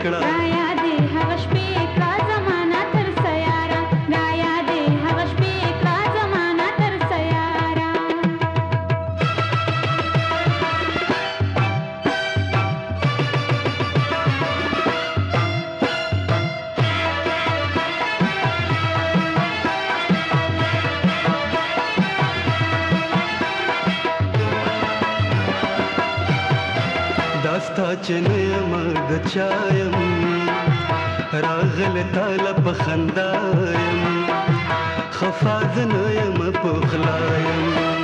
کړه را یادې هغه شپې کړه زمانه تر سیاره را یادې هغه شپې کړه زمانه تر سیاره داستا چې نه یم د چا یم راغلی تاله په خندا یم خفا زه نه یم په غلا یم